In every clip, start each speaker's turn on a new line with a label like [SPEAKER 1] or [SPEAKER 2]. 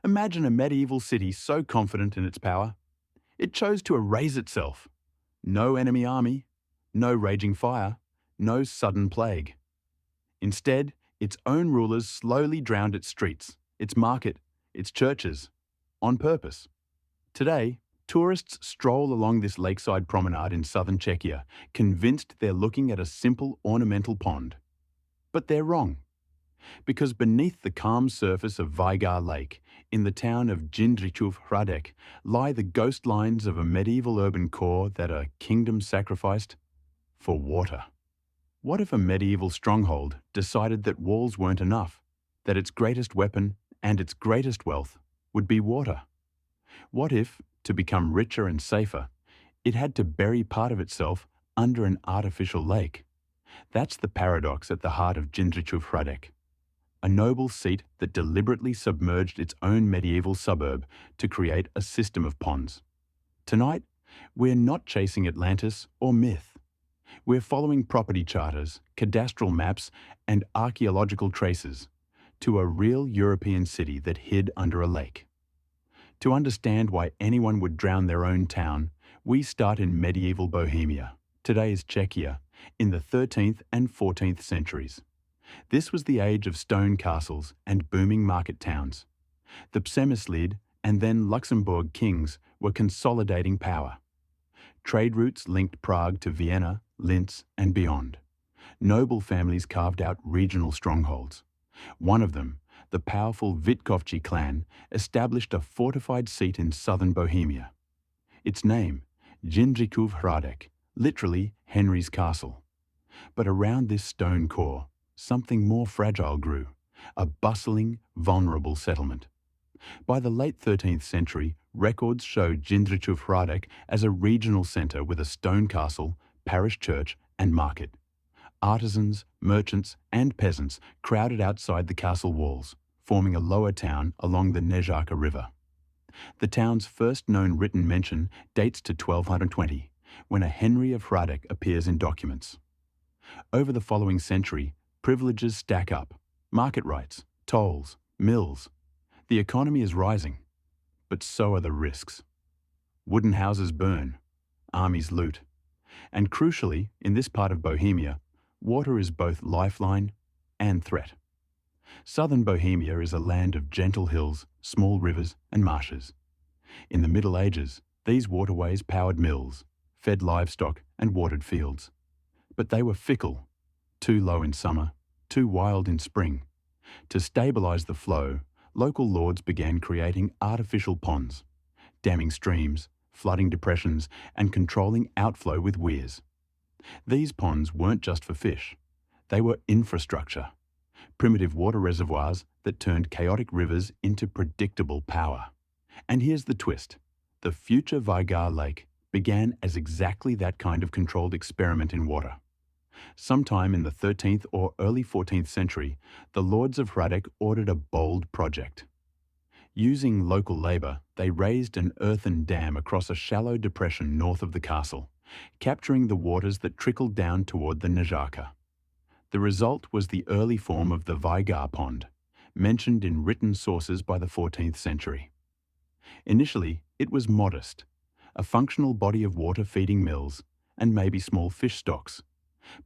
[SPEAKER 1] Imagine a medieval city so confident in its power, it chose to erase itself. No enemy army, no raging fire, no sudden plague. Instead, its own rulers slowly drowned its streets, its market, its churches, on purpose. Today, tourists stroll along this lakeside promenade in southern Czechia, convinced they're looking at a simple ornamental pond. But they're wrong. Because beneath the calm surface of Vajgar Lake, in the town of Jindřichův Hradec, lie the ghost lines of a medieval urban core that a kingdom sacrificed for water. What if a medieval stronghold decided that walls weren't enough, that its greatest weapon and its greatest wealth would be water? What if, to become richer and safer, it had to bury part of itself under an artificial lake? That's the paradox at the heart of Jindřichův Hradec, a noble seat that deliberately submerged its own medieval suburb to create a system of ponds. Tonight, we're not chasing Atlantis or myth. We're following property charters, cadastral maps, and archaeological traces to a real European city that hid under a lake. To understand why anyone would drown their own town, we start in medieval Bohemia, today's Czechia, in the 13th and 14th centuries. This was the age of stone castles and booming market towns. The Przemyslid and then Luxembourg kings were consolidating power. Trade routes linked Prague to Vienna, Linz, and beyond. Noble families carved out regional strongholds. One of them, the powerful Vitkovci clan, established a fortified seat in southern Bohemia. Its name, Jindřichův Hradec, literally Henry's Castle. But around this stone core, something more fragile grew, a bustling, vulnerable settlement. By the late 13th century, records show Jindřichův Hradec as a regional centre with a stone castle, parish church and market. Artisans, merchants and peasants crowded outside the castle walls, forming a lower town along the Nežárka River. The town's first known written mention dates to 1220, when a Henry of Hradec appears in documents. Over the following century, privileges stack up, market rights, tolls, mills. The economy is rising, but so are the risks. Wooden houses burn, armies loot. And crucially, in this part of Bohemia, water is both lifeline and threat. Southern Bohemia is a land of gentle hills, small rivers and marshes. In the Middle Ages, these waterways powered mills, fed livestock and watered fields. But they were fickle, too low in summer, too wild in spring. To stabilise the flow, local lords began creating artificial ponds, damming streams, flooding depressions, and controlling outflow with weirs. These ponds weren't just for fish. They were infrastructure, primitive water reservoirs that turned chaotic rivers into predictable power. And here's the twist. The future Vajgar Lake began as exactly that kind of controlled experiment in water. Sometime in the 13th or early 14th century, the lords of Hradec ordered a bold project. Using local labour, they raised an earthen dam across a shallow depression north of the castle, capturing the waters that trickled down toward the Nežárka. The result was the early form of the Vajgar Pond, mentioned in written sources by the 14th century. Initially, it was modest, a functional body of water feeding mills and maybe small fish stocks.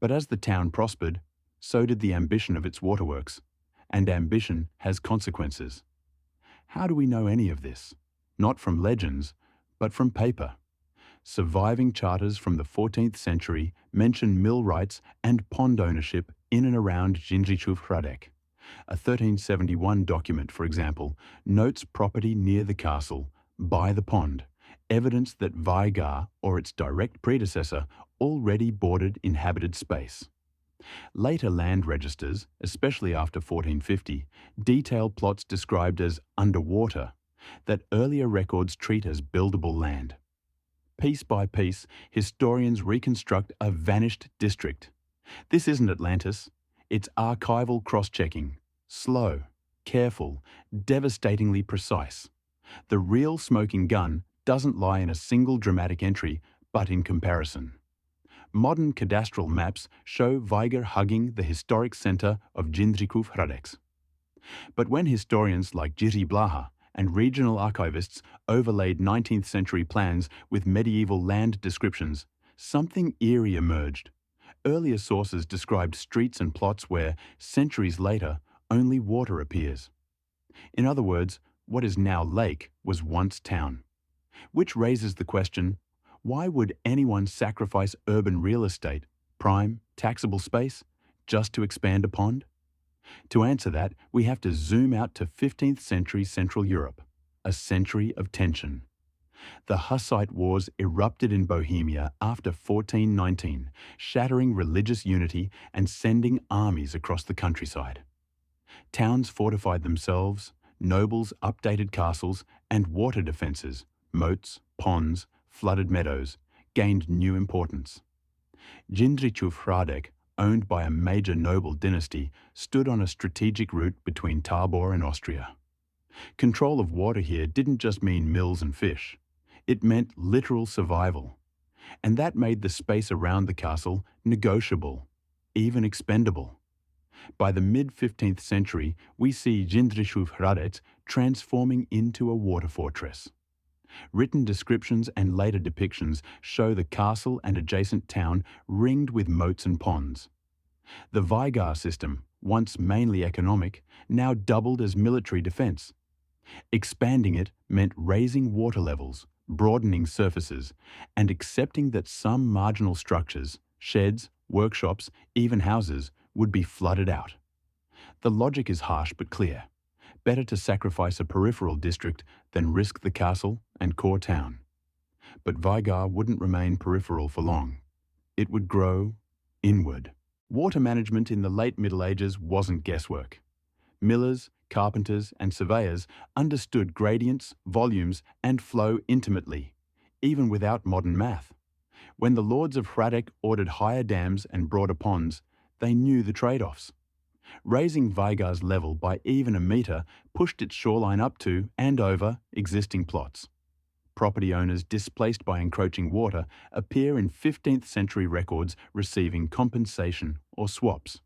[SPEAKER 1] But as the town prospered, so did the ambition of its waterworks, and ambition has consequences. How do we know any of this? Not from legends, but from paper. Surviving charters from the 14th century mention mill rights and pond ownership in and around Jindřichův Hradec. A 1371 document, for example, notes property near the castle, by the pond, evidence that Vajgar, or its direct predecessor, already bordered inhabited space. Later land registers, especially after 1450, detail plots described as underwater that earlier records treat as buildable land. Piece by piece, historians reconstruct a vanished district. This isn't Atlantis. It's archival cross-checking, slow, careful, devastatingly precise. The real smoking gun doesn't lie in a single dramatic entry, but in comparison. Modern cadastral maps show Vajgar hugging the historic centre of Jindřichův Hradec. But when historians like Jiří Blaha and regional archivists overlaid 19th century plans with medieval land descriptions, something eerie emerged. Earlier sources described streets and plots where, centuries later, only water appears. In other words, what is now lake was once town. Which raises the question, why would anyone sacrifice urban real estate, prime, taxable space, just to expand a pond? To answer that, we have to zoom out to 15th century Central Europe, a century of tension. The Hussite Wars erupted in Bohemia after 1419, shattering religious unity and sending armies across the countryside. Towns fortified themselves, nobles updated castles, and water defences, moats, ponds, flooded meadows, gained new importance. Jindřichův Hradec, owned by a major noble dynasty, stood on a strategic route between Tabor and Austria. Control of water here didn't just mean mills and fish. It meant literal survival. And that made the space around the castle negotiable, even expendable. By the mid-15th century, we see Jindřichův Hradec transforming into a water fortress. Written descriptions and later depictions show the castle and adjacent town ringed with moats and ponds. The Vajgar system, once mainly economic, now doubled as military defence. Expanding it meant raising water levels, broadening surfaces, and accepting that some marginal structures, sheds, workshops, even houses, would be flooded out. The logic is harsh but clear. Better to sacrifice a peripheral district than risk the castle and core town. But Vajgar wouldn't remain peripheral for long. It would grow inward. Water management in the late Middle Ages wasn't guesswork. Millers, carpenters, and surveyors understood gradients, volumes, and flow intimately, even without modern math. When the lords of Hradec ordered higher dams and broader ponds, they knew the trade-offs. Raising Vajgar's level by even a metre pushed its shoreline up to and over existing plots. Property owners displaced by encroaching water appear in 15th century records receiving compensation or swaps.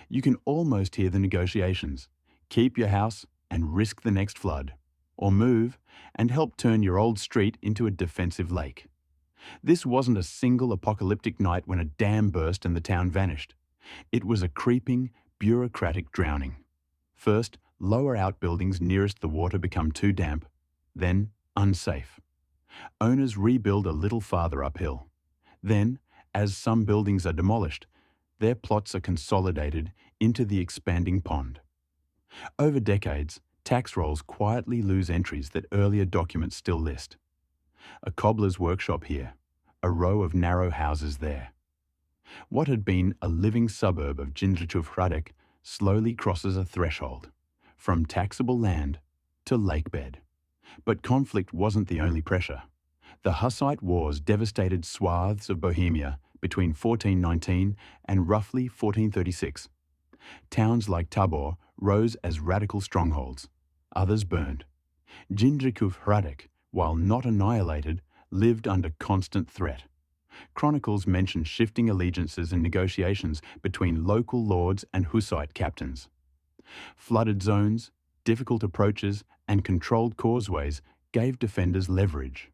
[SPEAKER 1] You can almost hear the negotiations. Keep your house and risk the next flood, or move and help turn your old street into a defensive lake. This wasn't a single apocalyptic night when a dam burst and the town vanished. It was a creeping, bureaucratic drowning. First, lower outbuildings nearest the water become too damp, then unsafe. Owners rebuild a little farther uphill. Then, as some buildings are demolished, their plots are consolidated into the expanding pond. Over decades, tax rolls quietly lose entries that earlier documents still list. A cobbler's workshop here, a row of narrow houses there. What had been a living suburb of Jindřichův Hradec slowly crosses a threshold, from taxable land to lakebed. But conflict wasn't the only pressure. The Hussite Wars devastated swaths of Bohemia between 1419 and roughly 1436. Towns like Tabor rose as radical strongholds. Others burned. Jindřichův Hradec, while not annihilated, lived under constant threat. Chronicles mention shifting allegiances and negotiations between local lords and Hussite captains. Flooded zones, difficult approaches, and controlled causeways gave defenders leverage.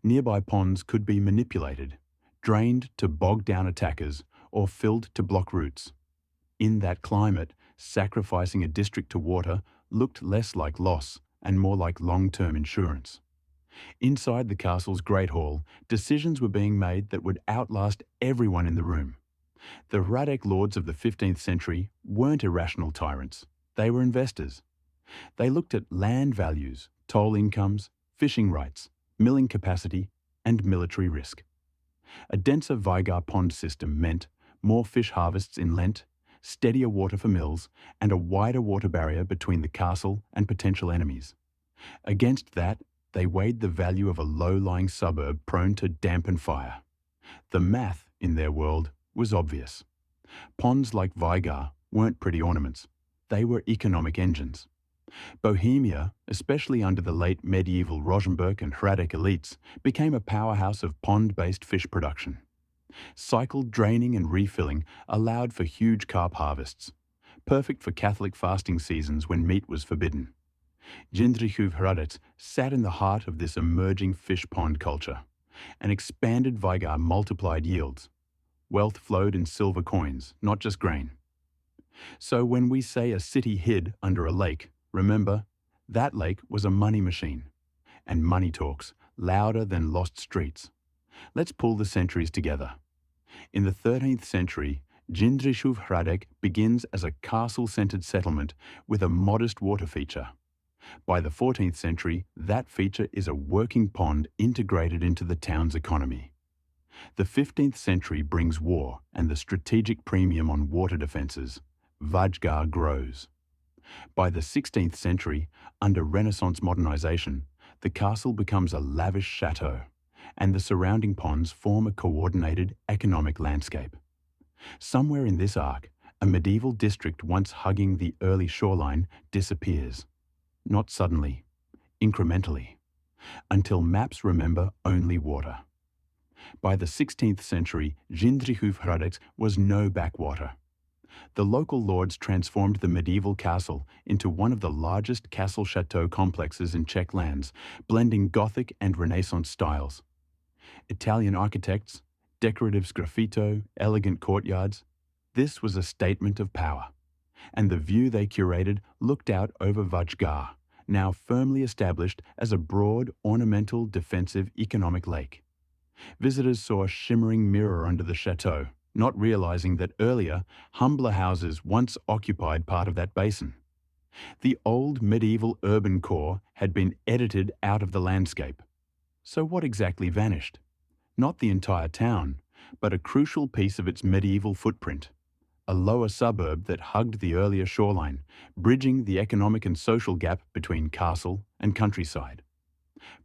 [SPEAKER 1] Nearby ponds could be manipulated, drained to bog down attackers, or filled to block routes. In that climate, sacrificing a district to water looked less like loss and more like long-term insurance. Inside the castle's Great Hall, decisions were being made that would outlast everyone in the room. The Hradec lords of the 15th century weren't irrational tyrants. They were investors. They looked at land values, toll incomes, fishing rights, milling capacity, and military risk. A denser Vajgar pond system meant more fish harvests in Lent, steadier water for mills, and a wider water barrier between the castle and potential enemies. Against that, they weighed the value of a low-lying suburb prone to damp and fire. The math, in their world, was obvious. Ponds like Vajgar weren't pretty ornaments. They were economic engines. Bohemia, especially under the late medieval Rosenberg and Hradec elites, became a powerhouse of pond-based fish production. Cycled draining and refilling allowed for huge carp harvests, perfect for Catholic fasting seasons when meat was forbidden. Jindřichův Hradec sat in the heart of this emerging fish pond culture. An expanded Vajgar multiplied yields. Wealth flowed in silver coins, not just grain. So when we say a city hid under a lake, remember, that lake was a money machine. And money talks, louder than lost streets. Let's pull the centuries together. In the 13th century, Jindřichův Hradec begins as a castle-centered settlement with a modest water feature. By the 14th century, that feature is a working pond integrated into the town's economy. The 15th century brings war and the strategic premium on water defences. Vajgar grows. By the 16th century, under Renaissance modernisation, the castle becomes a lavish chateau, and the surrounding ponds form a coordinated economic landscape. Somewhere in this arc, a medieval district once hugging the early shoreline disappears. Not suddenly, incrementally, until maps remember only water. By the 16th century, Jindřichův Hradec was no backwater. The local lords transformed the medieval castle into one of the largest castle-chateau complexes in Czech lands, blending Gothic and Renaissance styles. Italian architects, decorative sgraffito, elegant courtyards. This was a statement of power. And the view they curated looked out over Vajgar, now firmly established as a broad, ornamental, defensive economic lake. Visitors saw a shimmering mirror under the chateau, not realizing that earlier, humbler houses once occupied part of that basin. The old medieval urban core had been edited out of the landscape. So what exactly vanished? Not the entire town, but a crucial piece of its medieval footprint. A lower suburb that hugged the earlier shoreline, bridging the economic and social gap between castle and countryside.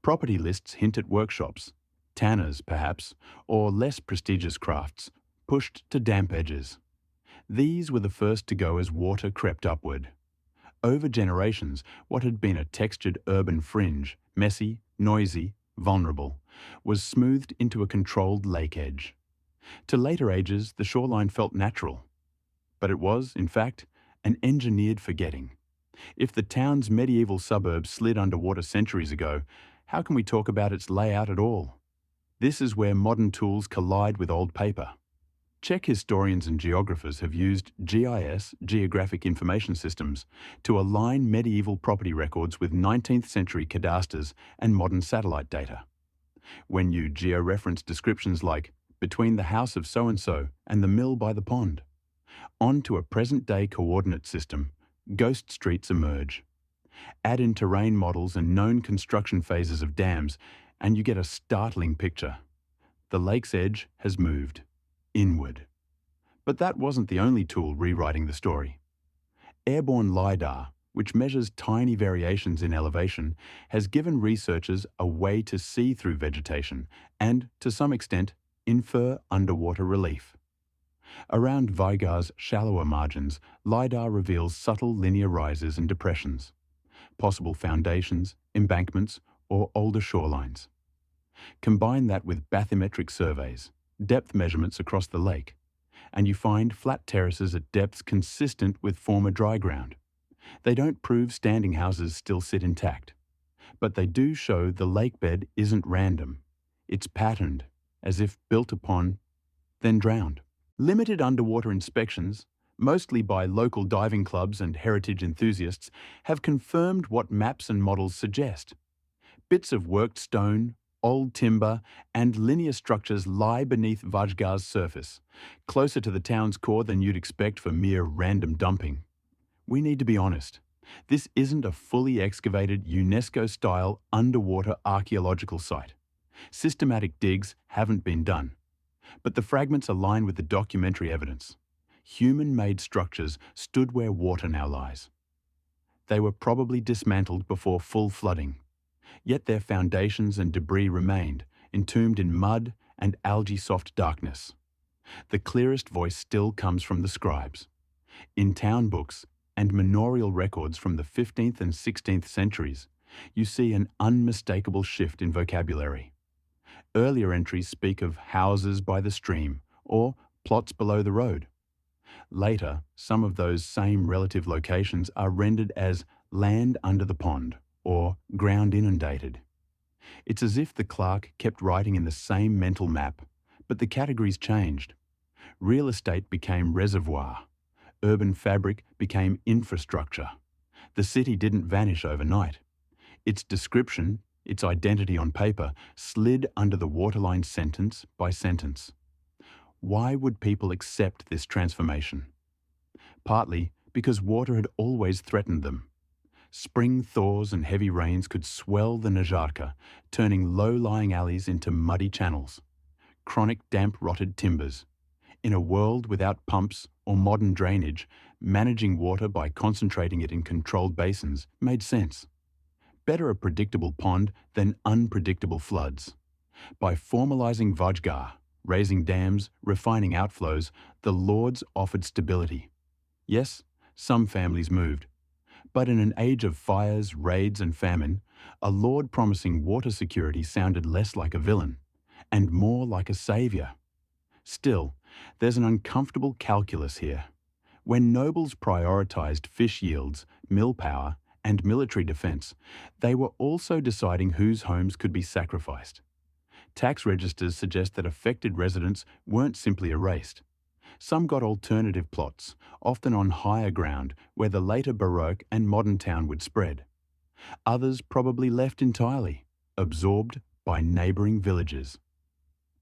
[SPEAKER 1] Property lists hint at workshops, tanners perhaps, or less prestigious crafts, pushed to damp edges. These were the first to go as water crept upward. Over generations, what had been a textured urban fringe, messy, noisy, vulnerable, was smoothed into a controlled lake edge. To later ages, the shoreline felt natural. But it was, in fact, an engineered forgetting. If the town's medieval suburbs slid underwater centuries ago, how can we talk about its layout at all? This is where modern tools collide with old paper. Czech historians and geographers have used GIS, geographic information systems, to align medieval property records with 19th century cadastres and modern satellite data. When you georeference descriptions like between the house of so-and-so and the mill by the pond, onto a present-day coordinate system, ghost streets emerge. Add in terrain models and known construction phases of dams, and you get a startling picture. The lake's edge has moved inward. But that wasn't the only tool rewriting the story. Airborne LiDAR, which measures tiny variations in elevation, has given researchers a way to see through vegetation and, to some extent, infer underwater relief. Around Vajgar's shallower margins, LiDAR reveals subtle linear rises and depressions, possible foundations, embankments, or older shorelines. Combine that with bathymetric surveys, depth measurements across the lake, and you find flat terraces at depths consistent with former dry ground. They don't prove standing houses still sit intact, but they do show the lake bed isn't random. It's patterned, as if built upon, then drowned. Limited underwater inspections, mostly by local diving clubs and heritage enthusiasts, have confirmed what maps and models suggest. Bits of worked stone, old timber, and linear structures lie beneath Vajgar's surface, closer to the town's core than you'd expect for mere random dumping. We need to be honest. This isn't a fully excavated UNESCO-style underwater archaeological site. Systematic digs haven't been done. But the fragments align with the documentary evidence. Human-made structures stood where water now lies. They were probably dismantled before full flooding. Yet their foundations and debris remained, entombed in mud and algae-soft darkness. The clearest voice still comes from the scribes. In town books and manorial records from the 15th and 16th centuries, you see an unmistakable shift in vocabulary. Earlier entries speak of houses by the stream or plots below the road. Later, some of those same relative locations are rendered as land under the pond, or ground inundated. It's as if the clerk kept writing in the same mental map, but the categories changed. Real estate became reservoir. Urban fabric became infrastructure. The city didn't vanish overnight. Its description, its identity on paper, slid under the waterline sentence by sentence. Why would people accept this transformation? Partly because water had always threatened them. Spring thaws and heavy rains could swell the Nazarka, turning low-lying alleys into muddy channels. Chronic damp rotted timbers. In a world without pumps or modern drainage, managing water by concentrating it in controlled basins made sense. Better a predictable pond than unpredictable floods. By formalizing Vajgar, raising dams, refining outflows, the lords offered stability. Yes, some families moved. But in an age of fires, raids and famine, a lord promising water security sounded less like a villain and more like a savior. Still, there's an uncomfortable calculus here. When nobles prioritized fish yields, mill power, and military defense, they were also deciding whose homes could be sacrificed. Tax registers suggest that affected residents weren't simply erased. Some got alternative plots, often on higher ground where the later Baroque and modern town would spread. Others probably left entirely, absorbed by neighbouring villages.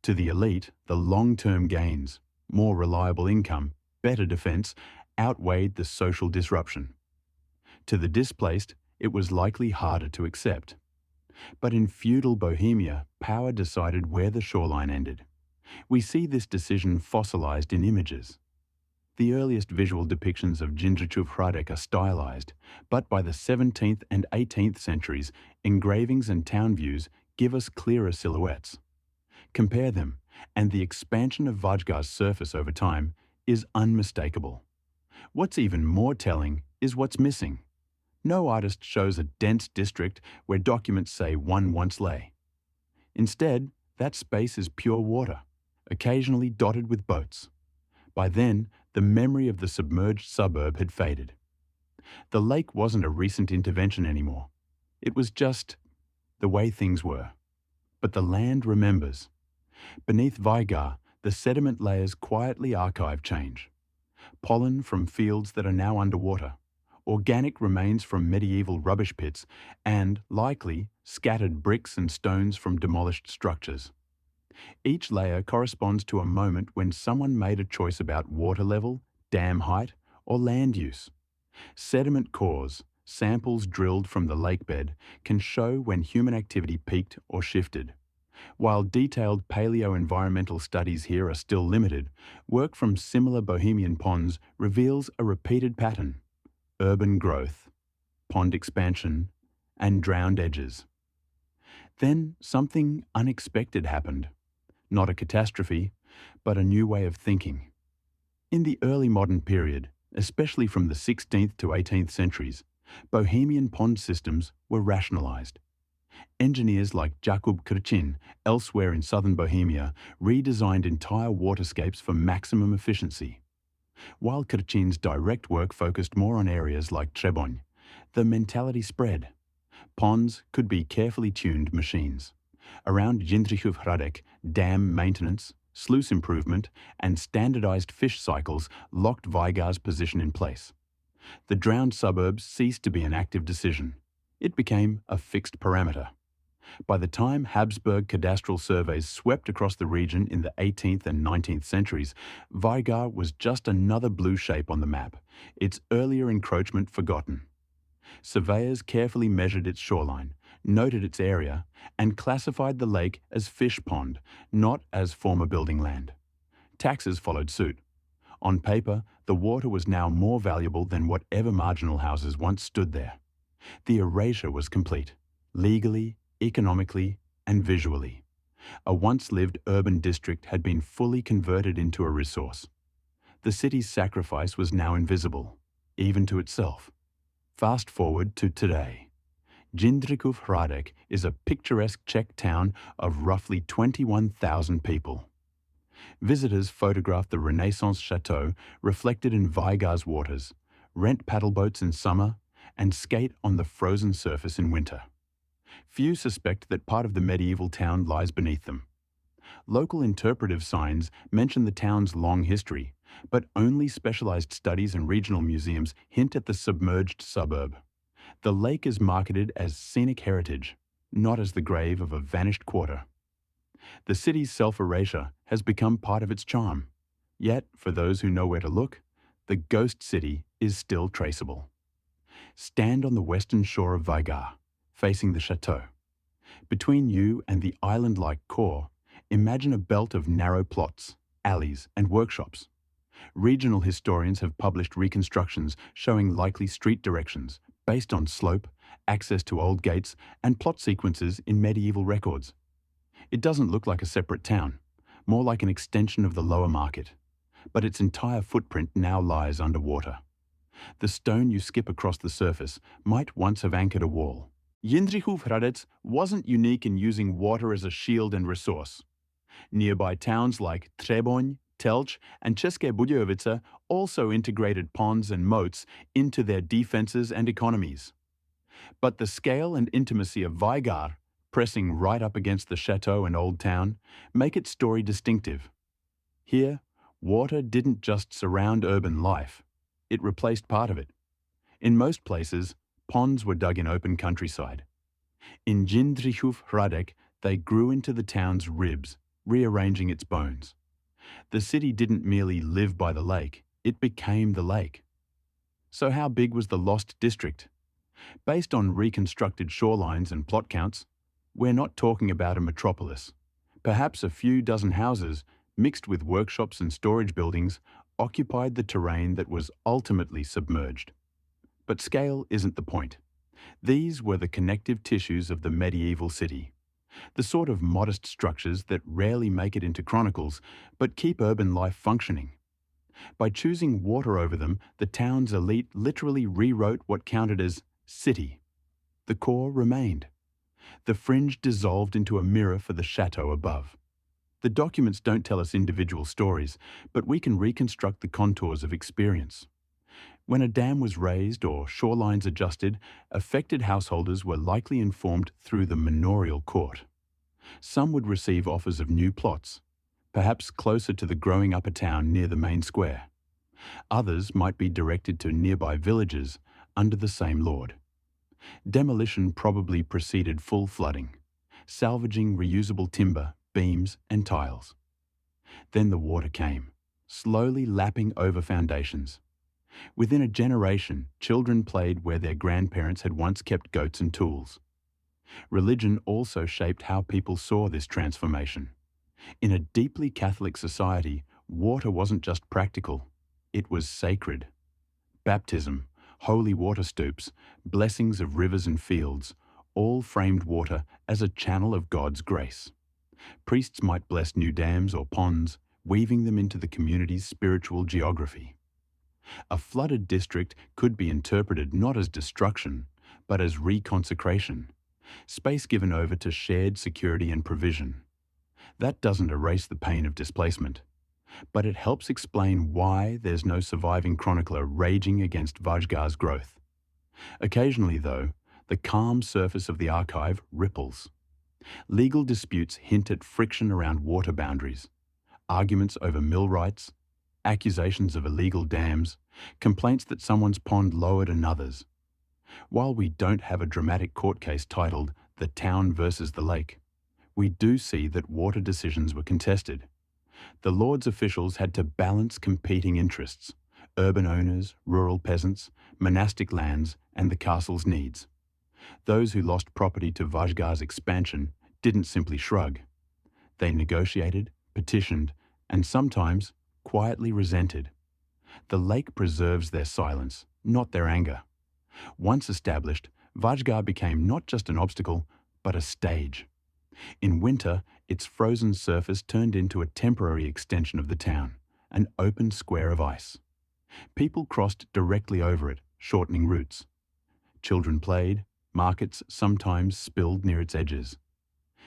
[SPEAKER 1] To the elite, the long-term gains, more reliable income, better defence, outweighed the social disruption. To the displaced, it was likely harder to accept. But in feudal Bohemia, power decided where the shoreline ended. We see this decision fossilized in images. The earliest visual depictions of Jindřichův Hradec are stylized, but by the 17th and 18th centuries, engravings and town views give us clearer silhouettes. Compare them, and the expansion of Vajgar's surface over time is unmistakable. What's even more telling is what's missing. No artist shows a dense district where documents say one once lay. Instead, that space is pure water, occasionally dotted with boats. By then, the memory of the submerged suburb had faded. The lake wasn't a recent intervention anymore. It was just the way things were. But the land remembers. Beneath Vajgar, the sediment layers quietly archive change. Pollen from fields that are now underwater, organic remains from medieval rubbish pits, and, likely, scattered bricks and stones from demolished structures. Each layer corresponds to a moment when someone made a choice about water level, dam height, or land use. Sediment cores, samples drilled from the lakebed, can show when human activity peaked or shifted. While detailed paleo-environmental studies here are still limited, work from similar Bohemian ponds reveals a repeated pattern: urban growth, pond expansion, and drowned edges. Then something unexpected happened. Not a catastrophe, but a new way of thinking. In the early modern period, especially from the 16th to 18th centuries, Bohemian pond systems were rationalized. Engineers like Jakub Krčin, elsewhere in southern Bohemia, redesigned entire waterscapes for maximum efficiency. While Krčin's direct work focused more on areas like Třeboň, the mentality spread. Ponds could be carefully tuned machines. Around Jindřichův Hradec, dam maintenance, sluice improvement, and standardized fish cycles locked Vajgar's position in place. The drowned suburbs ceased to be an active decision. It became a fixed parameter. By the time Habsburg cadastral surveys swept across the region in the 18th and 19th centuries, Vajgar was just another blue shape on the map, its earlier encroachment forgotten. Surveyors carefully measured its shoreline, noted its area, and classified the lake as fish pond, not as former building land. Taxes followed suit. On paper, the water was now more valuable than whatever marginal houses once stood there. The erasure was complete, legally, economically, and visually. A once-lived urban district had been fully converted into a resource. The city's sacrifice was now invisible, even to itself. Fast forward to today. Jindřichův Hradec is a picturesque Czech town of roughly 21,000 people. Visitors photograph the Renaissance chateau reflected in Vajgar's waters, rent paddle boats in summer, and skate on the frozen surface in winter. Few suspect that part of the medieval town lies beneath them. Local interpretive signs mention the town's long history, but only specialized studies and regional museums hint at the submerged suburb. The lake is marketed as scenic heritage, not as the grave of a vanished quarter. The city's self-erasure has become part of its charm. Yet, for those who know where to look, the ghost city is still traceable. Stand on the western shore of Vajgar, facing the chateau. Between you and the island-like core, imagine a belt of narrow plots, alleys, and workshops. Regional historians have published reconstructions showing likely street directions based on slope, access to old gates, and plot sequences in medieval records. It doesn't look like a separate town, more like an extension of the lower market, but its entire footprint now lies underwater. The stone you skip across the surface might once have anchored a wall. Jindřichův Hradec wasn't unique in using water as a shield and resource. Nearby towns like Třeboň, Telč, and České Budějovice also integrated ponds and moats into their defenses and economies. But the scale and intimacy of Vajgar, pressing right up against the chateau and old town, make its story distinctive. Here, water didn't just surround urban life, it replaced part of it. In most places, ponds were dug in open countryside. In Jindřichův Hradec, they grew into the town's ribs, rearranging its bones. The city didn't merely live by the lake, it became the lake. So how big was the lost district? Based on reconstructed shorelines and plot counts, we're not talking about a metropolis. Perhaps a few dozen houses, mixed with workshops and storage buildings, occupied the terrain that was ultimately submerged. But scale isn't the point. These were the connective tissues of the medieval city. The sort of modest structures that rarely make it into chronicles, but keep urban life functioning. By choosing water over them, the town's elite literally rewrote what counted as city. The core remained. The fringe dissolved into a mirror for the chateau above. The documents don't tell us individual stories, but we can reconstruct the contours of experience. When a dam was raised or shorelines adjusted, affected householders were likely informed through the manorial court. Some would receive offers of new plots, perhaps closer to the growing upper town near the main square. Others might be directed to nearby villages under the same lord. Demolition probably preceded full flooding, salvaging reusable timber, beams, and tiles. Then the water came, slowly lapping over foundations. Within a generation, children played where their grandparents had once kept goats and tools. Religion also shaped how people saw this transformation. In a deeply Catholic society, water wasn't just practical, it was sacred. Baptism, holy water stoops, blessings of rivers and fields, all framed water as a channel of God's grace. Priests might bless new dams or ponds, weaving them into the community's spiritual geography. A flooded district could be interpreted not as destruction, but as reconsecration, space given over to shared security and provision. That doesn't erase the pain of displacement, but it helps explain why there's no surviving chronicler raging against Vajgar's growth. Occasionally, though, the calm surface of the archive ripples. Legal disputes hint at friction around water boundaries, arguments over mill rights, accusations of illegal dams, complaints that someone's pond lowered another's. While we don't have a dramatic court case titled "The Town versus the Lake," we do see that water decisions were contested. The Lord's officials had to balance competing interests: urban owners, rural peasants, monastic lands, and the castle's needs. Those who lost property to Vajgar's expansion didn't simply shrug. They negotiated, petitioned, and sometimes quietly resented. The lake preserves their silence, not their anger. Once established, Vajgar became not just an obstacle, but a stage. In winter, its frozen surface turned into a temporary extension of the town, an open square of ice. People crossed directly over it, shortening routes. Children played, markets sometimes spilled near its edges.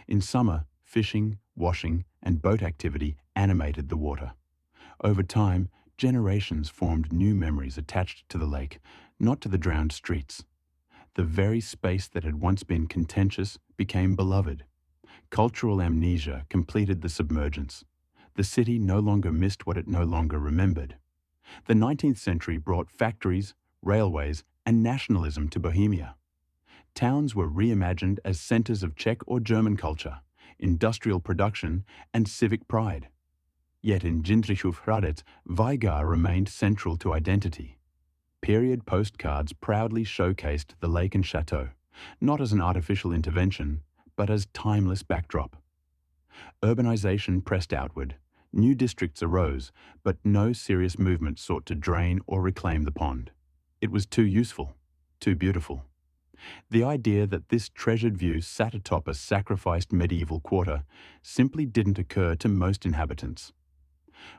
[SPEAKER 1] In summer, fishing, washing, and boat activity animated the water. Over time, generations formed new memories attached to the lake, not to the drowned streets. The very space that had once been contentious became beloved. Cultural amnesia completed the submergence. The city no longer missed what it no longer remembered. The 19th century brought factories, railways, and nationalism to Bohemia. Towns were reimagined as centers of Czech or German culture, industrial production, and civic pride. Yet in Jindřichův Hradec, Vajgar remained central to identity. Period postcards proudly showcased the lake and chateau, not as an artificial intervention, but as timeless backdrop. Urbanization pressed outward. New districts arose, but no serious movement sought to drain or reclaim the pond. It was too useful, too beautiful. The idea that this treasured view sat atop a sacrificed medieval quarter simply didn't occur to most inhabitants.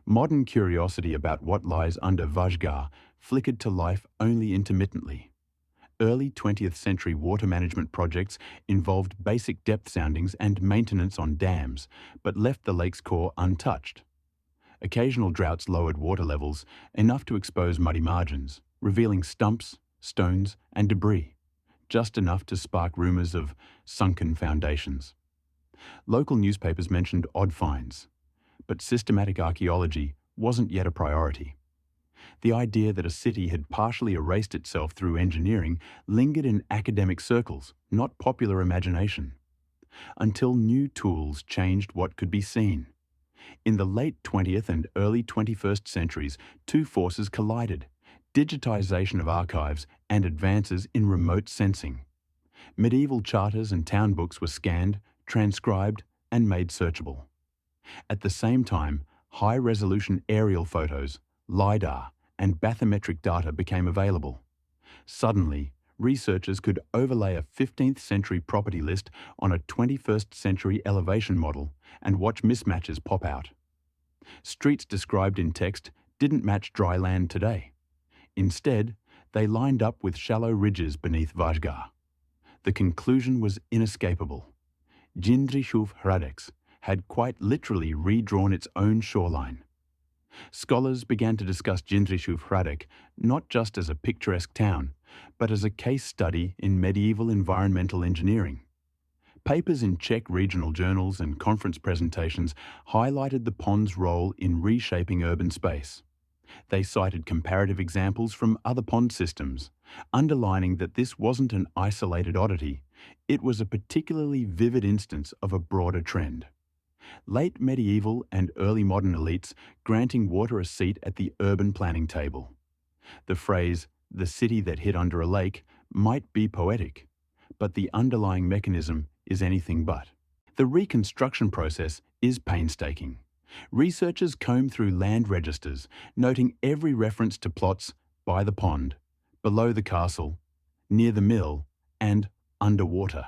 [SPEAKER 1] Modern curiosity about what lies under Vajgar flickered to life only intermittently. Early 20th century water management projects involved basic depth soundings and maintenance on dams, but left the lake's core untouched. Occasional droughts lowered water levels enough to expose muddy margins, revealing stumps, stones, and debris, just enough to spark rumors of sunken foundations. Local newspapers mentioned odd finds, but systematic archaeology wasn't yet a priority. The idea that a city had partially erased itself through engineering lingered in academic circles, not popular imagination, until new tools changed what could be seen. In the late 20th and early 21st centuries, two forces collided: digitization of archives and advances in remote sensing. Medieval charters and town books were scanned, transcribed, and made searchable. At the same time, high-resolution aerial photos, LiDAR, and bathymetric data became available. Suddenly, researchers could overlay a 15th century property list on a 21st century elevation model and watch mismatches pop out. Streets described in text didn't match dry land today. Instead, they lined up with shallow ridges beneath Vajgar. The conclusion was inescapable. Jindřichův Hradec had quite literally redrawn its own shoreline. Scholars began to discuss Jindřichův Hradec not just as a picturesque town, but as a case study in medieval environmental engineering. Papers in Czech regional journals and conference presentations highlighted the pond's role in reshaping urban space. They cited comparative examples from other pond systems, underlining that this wasn't an isolated oddity, it was a particularly vivid instance of a broader trend. Late medieval and early modern elites granting water a seat at the urban planning table. The phrase, "the city that hid under a lake," might be poetic, but the underlying mechanism is anything but. The reconstruction process is painstaking. Researchers comb through land registers, noting every reference to plots by the pond, below the castle, near the mill, and underwater.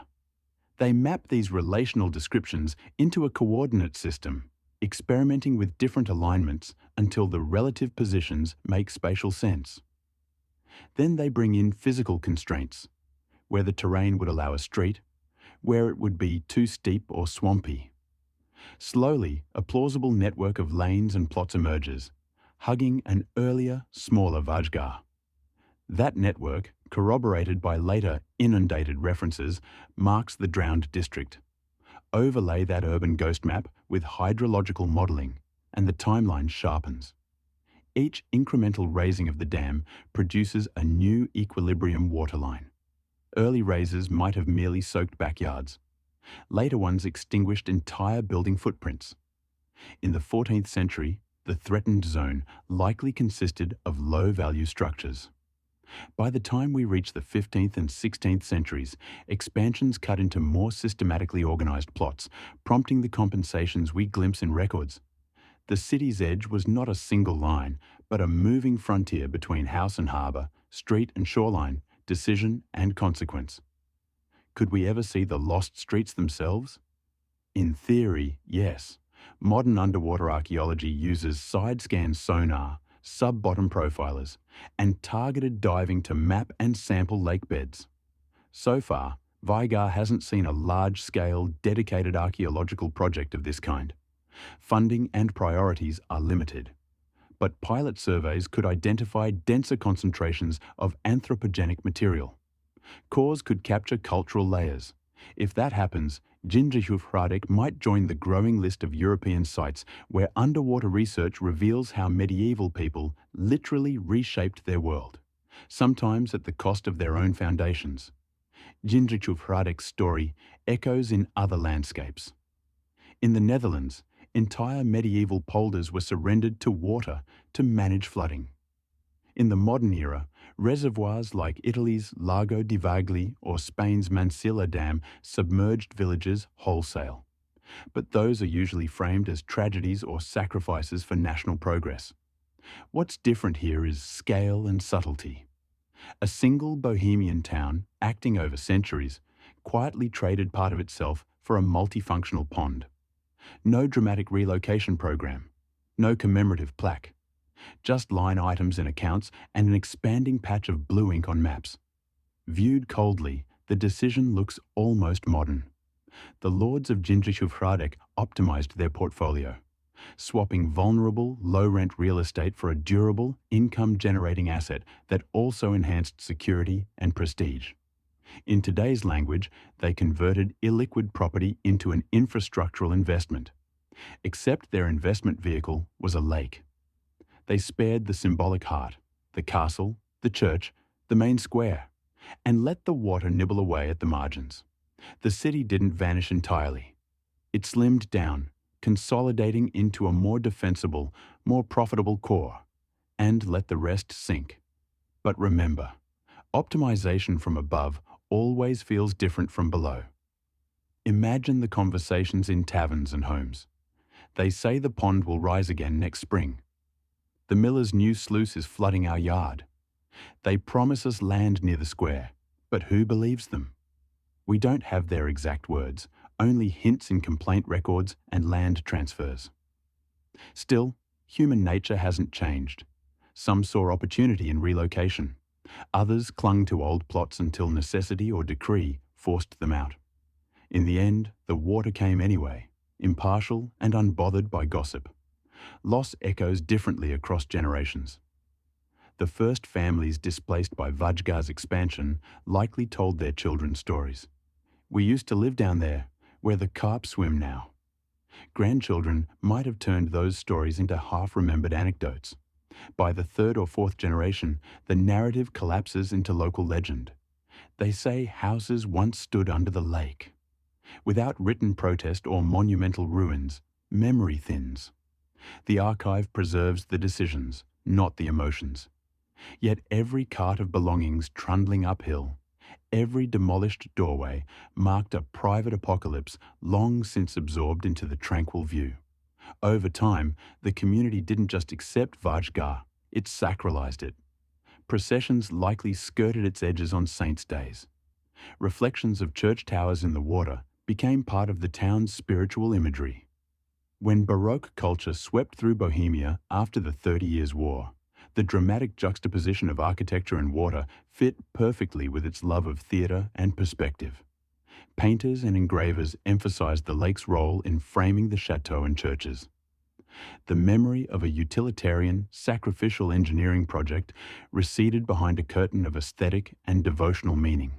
[SPEAKER 1] They map these relational descriptions into a coordinate system, experimenting with different alignments until the relative positions make spatial sense. Then they bring in physical constraints, where the terrain would allow a street, where it would be too steep or swampy. Slowly, a plausible network of lanes and plots emerges, hugging an earlier, smaller Vajgar. That network, corroborated by later inundated references, marks the drowned district. Overlay that urban ghost map with hydrological modelling, and the timeline sharpens. Each incremental raising of the dam produces a new equilibrium waterline. Early raises might have merely soaked backyards. Later ones extinguished entire building footprints. In the 14th century, the threatened zone likely consisted of low-value structures. By the time we reach the 15th and 16th centuries, expansions cut into more systematically organized plots, prompting the compensations we glimpse in records. The city's edge was not a single line, but a moving frontier between house and harbour, street and shoreline, decision and consequence. Could we ever see the lost streets themselves? In theory, yes. Modern underwater archaeology uses side-scan sonar, sub-bottom profilers, and targeted diving to map and sample lake beds. So far, Vajgar hasn't seen a large-scale, dedicated archaeological project of this kind. Funding and priorities are limited. But pilot surveys could identify denser concentrations of anthropogenic material. Cores could capture cultural layers. If that happens, Jindřichův Hradec might join the growing list of European sites where underwater research reveals how medieval people literally reshaped their world, sometimes at the cost of their own foundations. Jindřichův Hradec's story echoes in other landscapes. In the Netherlands, entire medieval polders were surrendered to water to manage flooding. In the modern era, reservoirs like Italy's Lago di Vagli or Spain's Mansilla Dam submerged villages wholesale. But those are usually framed as tragedies or sacrifices for national progress. What's different here is scale and subtlety. A single Bohemian town, acting over centuries, quietly traded part of itself for a multifunctional pond. No dramatic relocation program, no commemorative plaque. Just line items in accounts and an expanding patch of blue ink on maps. Viewed coldly, the decision looks almost modern. The lords of Jindřichův Hradec optimized their portfolio, swapping vulnerable, low-rent real estate for a durable, income-generating asset that also enhanced security and prestige. In today's language, they converted illiquid property into an infrastructural investment. Except their investment vehicle was a lake. They spared the symbolic heart, the castle, the church, the main square, and let the water nibble away at the margins. The city didn't vanish entirely. It slimmed down, consolidating into a more defensible, more profitable core, and let the rest sink. But remember, optimization from above always feels different from below. Imagine the conversations in taverns and homes. They say the pond will rise again next spring. The miller's new sluice is flooding our yard. They promise us land near the square, but who believes them? We don't have their exact words, only hints in complaint records and land transfers. Still, human nature hasn't changed. Some saw opportunity in relocation. Others clung to old plots until necessity or decree forced them out. In the end, the water came anyway, impartial and unbothered by gossip. Loss echoes differently across generations. The first families displaced by Vajgar's expansion likely told their children stories. We used to live down there, where the carp swim now. Grandchildren might have turned those stories into half-remembered anecdotes. By the third or fourth generation, the narrative collapses into local legend. They say houses once stood under the lake. Without written protest or monumental ruins, memory thins. The archive preserves the decisions, not the emotions. Yet every cart of belongings trundling uphill, every demolished doorway marked a private apocalypse long since absorbed into the tranquil view. Over time, the community didn't just accept Vajgar, it sacralized it. Processions likely skirted its edges on saints' days. Reflections of church towers in the water became part of the town's spiritual imagery. When Baroque culture swept through Bohemia after the 30 Years' War, the dramatic juxtaposition of architecture and water fit perfectly with its love of theatre and perspective. Painters and engravers emphasized the lake's role in framing the chateau and churches. The memory of a utilitarian, sacrificial engineering project receded behind a curtain of aesthetic and devotional meaning.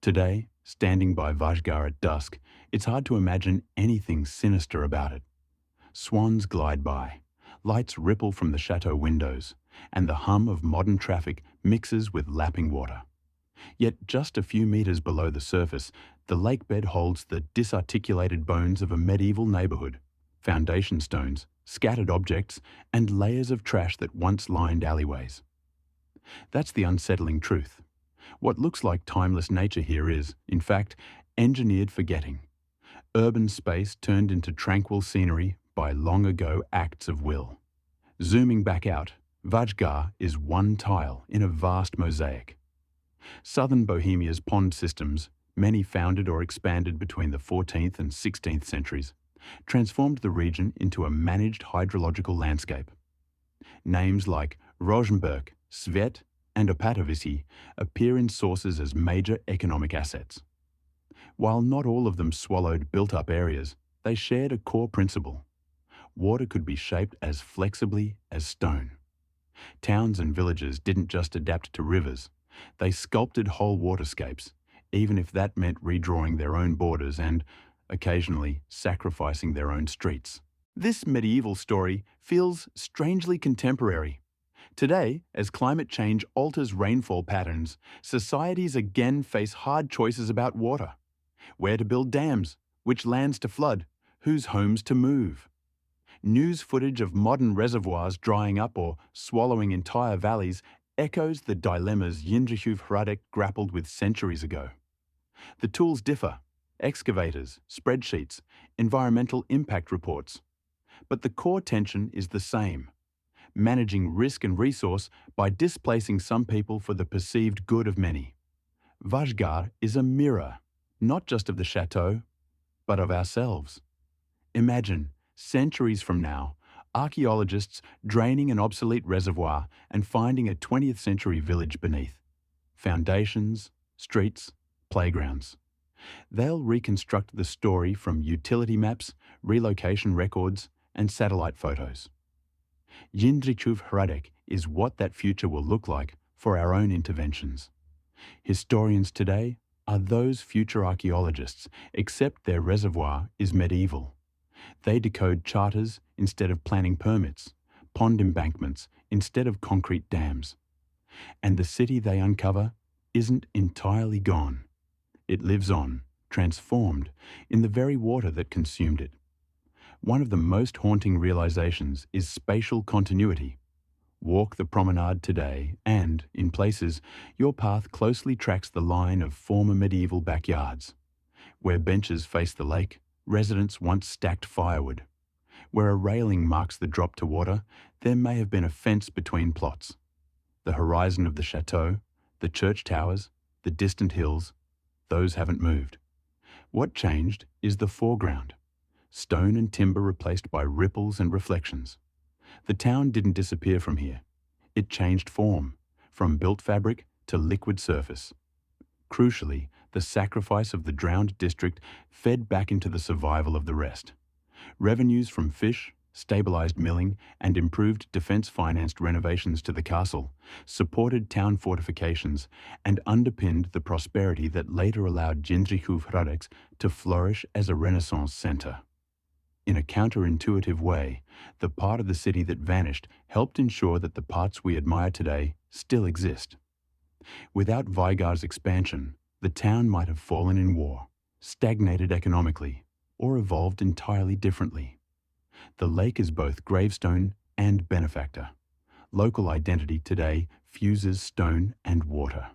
[SPEAKER 1] Today, standing by Vajgar at dusk, it's hard to imagine anything sinister about it. Swans glide by, lights ripple from the chateau windows, and the hum of modern traffic mixes with lapping water. Yet just a few meters below the surface, the lakebed holds the disarticulated bones of a medieval neighborhood, foundation stones, scattered objects, and layers of trash that once lined alleyways. That's the unsettling truth. What looks like timeless nature here is, in fact, engineered forgetting. Urban space turned into tranquil scenery by long-ago acts of will. Zooming back out, Vajgar is one tile in a vast mosaic. Southern Bohemia's pond systems, many founded or expanded between the 14th and 16th centuries, transformed the region into a managed hydrological landscape. Names like Rosenberg, Svet, and Opatovici appear in sources as major economic assets. While not all of them swallowed built-up areas, they shared a core principle. Water could be shaped as flexibly as stone. Towns and villages didn't just adapt to rivers, They sculpted whole waterscapes, even if that meant redrawing their own borders and, occasionally, sacrificing their own streets. This medieval story feels strangely contemporary. Today, as climate change alters rainfall patterns, societies again face hard choices about water. Where to build dams, which lands to flood, whose homes to move. News footage of modern reservoirs drying up or swallowing entire valleys echoes the dilemmas Jindřichův Hradec grappled with centuries ago. The tools differ: excavators, spreadsheets, environmental impact reports. But the core tension is the same: managing risk and resource by displacing some people for the perceived good of many. Vajgar is a mirror, not just of the chateau, but of ourselves. Imagine, centuries from now, archaeologists draining an obsolete reservoir and finding a 20th century village beneath. Foundations, streets, playgrounds. They'll reconstruct the story from utility maps, relocation records, and satellite photos. Jindřichův Hradec is what that future will look like for our own interventions. Historians today are those future archaeologists, except their reservoir is medieval. They decode charters instead of planning permits, pond embankments instead of concrete dams. And the city they uncover isn't entirely gone. It lives on, transformed, in the very water that consumed it. One of the most haunting realizations is spatial continuity. Walk the promenade today and, in places, your path closely tracks the line of former medieval backyards. Where benches face the lake, residents once stacked firewood. Where a railing marks the drop to water, there may have been a fence between plots. The horizon of the chateau, the church towers, the distant hills, those haven't moved. What changed is the foreground. Stone and timber replaced by ripples and reflections. The town didn't disappear from here. It changed form, from built fabric to liquid surface. Crucially, the sacrifice of the drowned district fed back into the survival of the rest. Revenues from fish, stabilized milling, and improved defense-financed renovations to the castle supported town fortifications and underpinned the prosperity that later allowed Jindřichův Hradec to flourish as a Renaissance center. In a counterintuitive way, the part of the city that vanished helped ensure that the parts we admire today still exist. Without Vajgar's expansion, the town might have fallen in war, stagnated economically, or evolved entirely differently. The lake is both gravestone and benefactor. Local identity today fuses stone and water.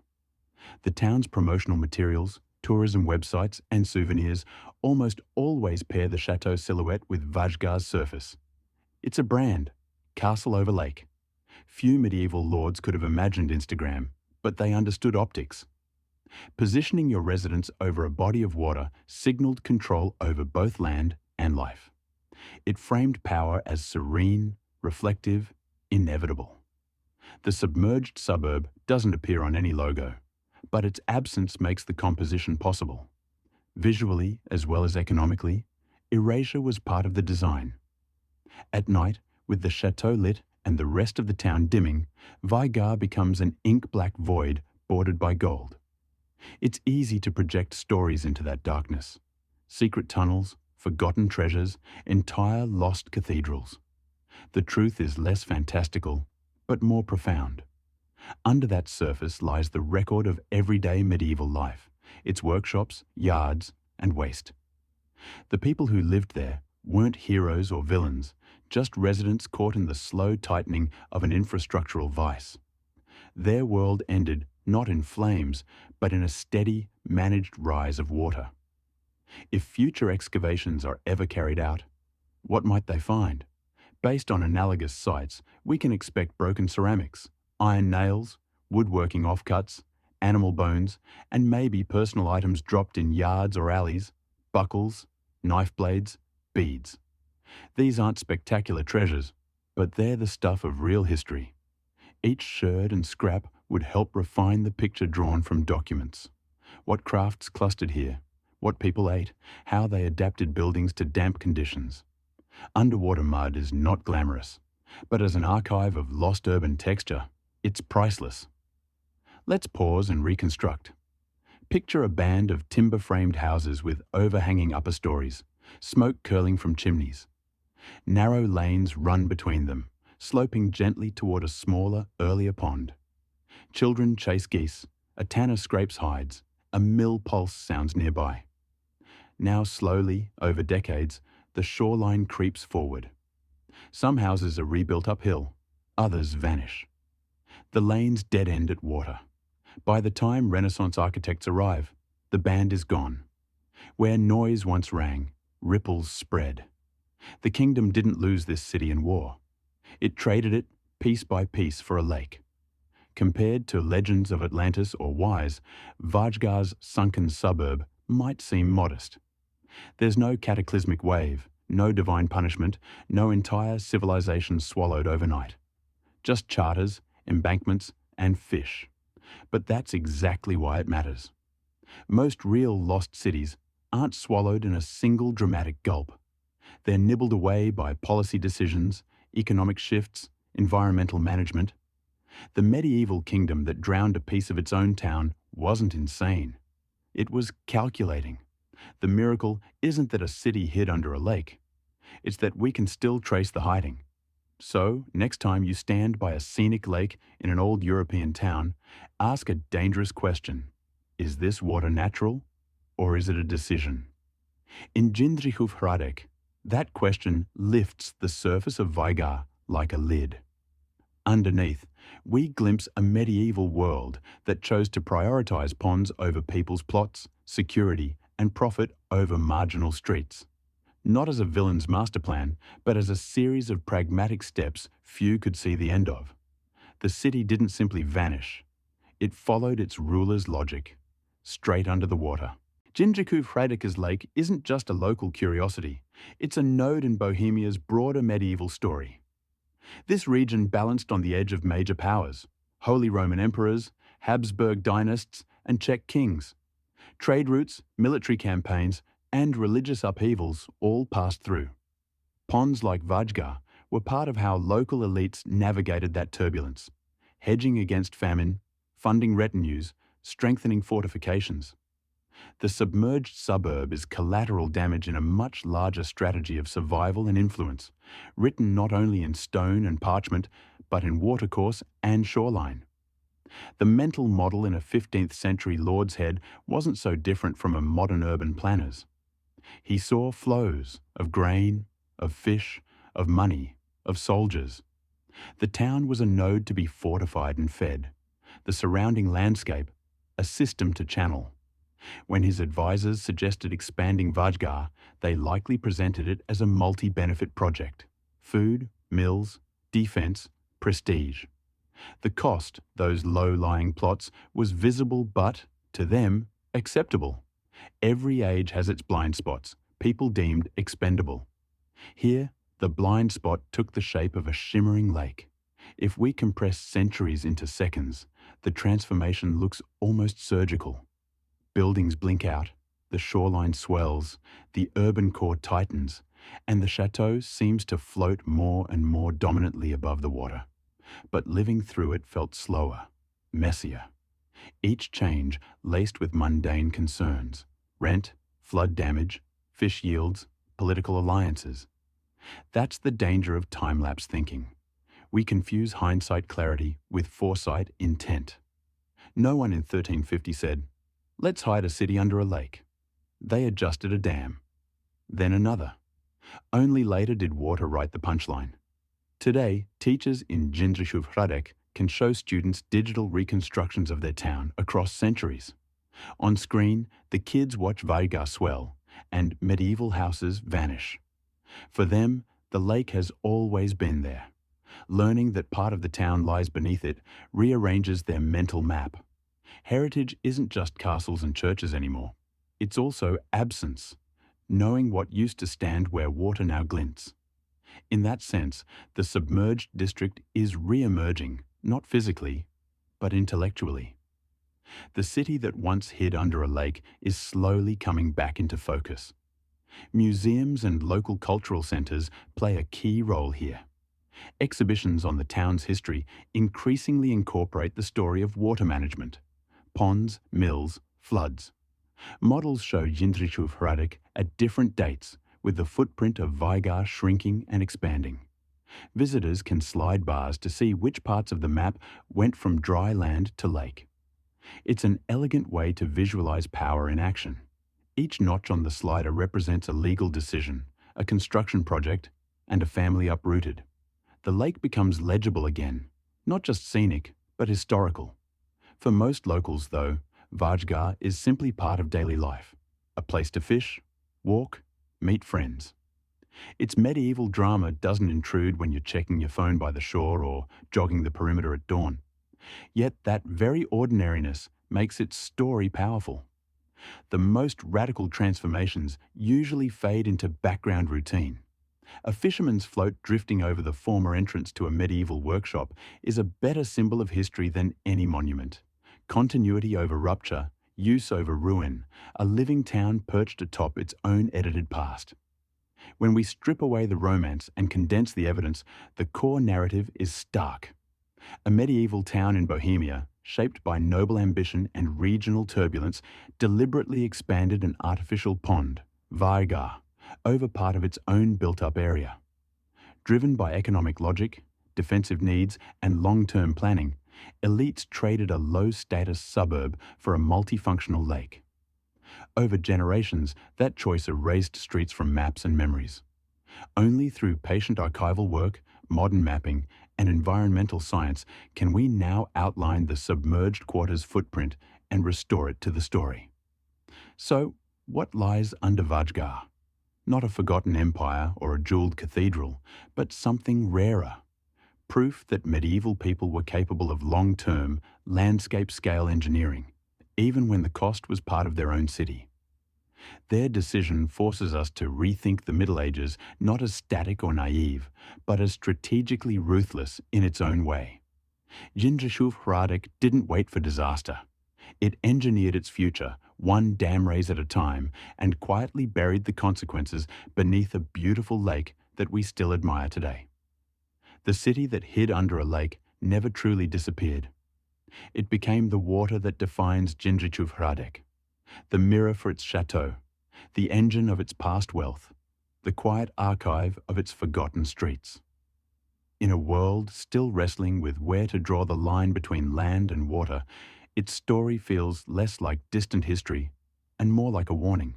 [SPEAKER 1] The town's promotional materials, tourism websites, and souvenirs almost always pair the chateau silhouette with Vajgar's surface. It's a brand, castle over lake. Few medieval lords could have imagined Instagram, but they understood optics. Positioning your residence over a body of water signaled control over both land and life. It framed power as serene, reflective, inevitable. The submerged suburb doesn't appear on any logo, but its absence makes the composition possible. Visually, as well as economically, erasure was part of the design. At night, with the chateau lit and the rest of the town dimming, Vajgar becomes an ink-black void bordered by gold. It's easy to project stories into that darkness. Secret tunnels, forgotten treasures, entire lost cathedrals. The truth is less fantastical, but more profound. Under that surface lies the record of everyday medieval life, its workshops, yards, and waste. The people who lived there weren't heroes or villains, just residents caught in the slow tightening of an infrastructural vice. Their world ended not in flames, but in a steady, managed rise of water. If future excavations are ever carried out, what might they find? Based on analogous sites, we can expect broken ceramics, iron nails, woodworking offcuts, animal bones, and maybe personal items dropped in yards or alleys, buckles, knife blades, beads. These aren't spectacular treasures, but they're the stuff of real history. Each sherd and scrap would help refine the picture drawn from documents. What crafts clustered here, what people ate, how they adapted buildings to damp conditions. Underwater mud is not glamorous, but as an archive of lost urban texture, it's priceless. Let's pause and reconstruct. Picture a band of timber-framed houses with overhanging upper stories, smoke curling from chimneys. Narrow lanes run between them, sloping gently toward a smaller, earlier pond. Children chase geese, a tanner scrapes hides, a mill pulse sounds nearby. Now slowly, over decades, the shoreline creeps forward. Some houses are rebuilt uphill, others vanish. The lanes dead-end at water. By the time Renaissance architects arrive, the band is gone. Where noise once rang, ripples spread. The kingdom didn't lose this city in war. It traded it, piece by piece, for a lake. Compared to legends of Atlantis or Wise, Vajgar's sunken suburb might seem modest. There's no cataclysmic wave, no divine punishment, no entire civilization swallowed overnight. Just charters, embankments, and fish. But that's exactly why it matters. Most real lost cities aren't swallowed in a single dramatic gulp. They're nibbled away by policy decisions, economic shifts, environmental management. The medieval kingdom that drowned a piece of its own town wasn't insane. It was calculating. The miracle isn't that a city hid under a lake. It's that we can still trace the hiding. So, next time you stand by a scenic lake in an old European town, ask a dangerous question. Is this water natural, or is it a decision? In Jindřichův Hradec, that question lifts the surface of Vajgar like a lid. Underneath, we glimpse a medieval world that chose to prioritize ponds over people's plots, security, and profit over marginal streets. Not as a villain's master plan, but as a series of pragmatic steps few could see the end of. The city didn't simply vanish. It followed its ruler's logic, straight under the water. Jindřichův Hradec's lake isn't just a local curiosity. It's a node in Bohemia's broader medieval story. This region balanced on the edge of major powers: Holy Roman emperors, Habsburg dynasts, and Czech kings. Trade routes, military campaigns, and religious upheavals all passed through. Ponds like Vajgar were part of how local elites navigated that turbulence, hedging against famine, funding retinues, strengthening fortifications. The submerged suburb is collateral damage in a much larger strategy of survival and influence, written not only in stone and parchment, but in watercourse and shoreline. The mental model in a 15th century lord's head wasn't so different from a modern urban planner's. He saw flows of grain, of fish, of money, of soldiers. The town was a node to be fortified and fed. The surrounding landscape, a system to channel. When his advisors suggested expanding Vajgar, they likely presented it as a multi-benefit project: food, mills, defense, prestige. The cost, those low-lying plots, was visible but, to them, acceptable. Every age has its blind spots, people deemed expendable. Here, the blind spot took the shape of a shimmering lake. If we compress centuries into seconds, the transformation looks almost surgical. Buildings blink out, the shoreline swells, the urban core tightens, and the chateau seems to float more and more dominantly above the water. But living through it felt slower, messier. Each change laced with mundane concerns: rent, flood damage, fish yields, political alliances. That's the danger of time-lapse thinking. We confuse hindsight clarity with foresight intent. No one in 1350 said, "Let's hide a city under a lake." They adjusted a dam. Then another. Only later did water write the punchline. Today, teachers in Jindřichův Hradec can show students digital reconstructions of their town across centuries. On screen, the kids watch Vajgar swell and medieval houses vanish. For them, the lake has always been there. Learning that part of the town lies beneath it rearranges their mental map. Heritage isn't just castles and churches anymore. It's also absence, knowing what used to stand where water now glints. In that sense, the submerged district is re-emerging, not physically, but intellectually. The city that once hid under a lake is slowly coming back into focus. Museums and local cultural centres play a key role here. Exhibitions on the town's history increasingly incorporate the story of water management: ponds, mills, floods. Models show Jindřichův Hradec at different dates, with the footprint of Vajgar shrinking and expanding. Visitors can slide bars to see which parts of the map went from dry land to lake. It's an elegant way to visualize power in action. Each notch on the slider represents a legal decision, a construction project, and a family uprooted. The lake becomes legible again, not just scenic, but historical. For most locals, though, Vajgar is simply part of daily life, a place to fish, walk, meet friends. Its medieval drama doesn't intrude when you're checking your phone by the shore or jogging the perimeter at dawn. Yet that very ordinariness makes its story powerful. The most radical transformations usually fade into background routine. A fisherman's float drifting over the former entrance to a medieval workshop is a better symbol of history than any monument. Continuity over rupture, use over ruin, a living town perched atop its own edited past. When we strip away the romance and condense the evidence, the core narrative is stark. A medieval town in Bohemia, shaped by noble ambition and regional turbulence, deliberately expanded an artificial pond, Vajgar, over part of its own built-up area. Driven by economic logic, defensive needs, and long-term planning, elites traded a low-status suburb for a multifunctional lake. Over generations, that choice erased streets from maps and memories. Only through patient archival work, modern mapping, and environmental science can we now outline the submerged quarter's footprint and restore it to the story. So, what lies under Vajgar? Not a forgotten empire or a jeweled cathedral, but something rarer. Proof that medieval people were capable of long-term, landscape-scale engineering, even when the cost was part of their own city. Their decision forces us to rethink the Middle Ages not as static or naive, but as strategically ruthless in its own way. Jindřichův Hradec didn't wait for disaster. It engineered its future, one dam raise at a time, and quietly buried the consequences beneath a beautiful lake that we still admire today. The city that hid under a lake never truly disappeared. It became the water that defines Jindřichův Hradec, the mirror for its chateau, the engine of its past wealth, the quiet archive of its forgotten streets. In a world still wrestling with where to draw the line between land and water, its story feels less like distant history and more like a warning.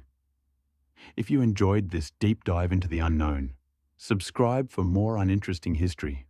[SPEAKER 1] If you enjoyed this deep dive into the unknown, subscribe for more uninteresting history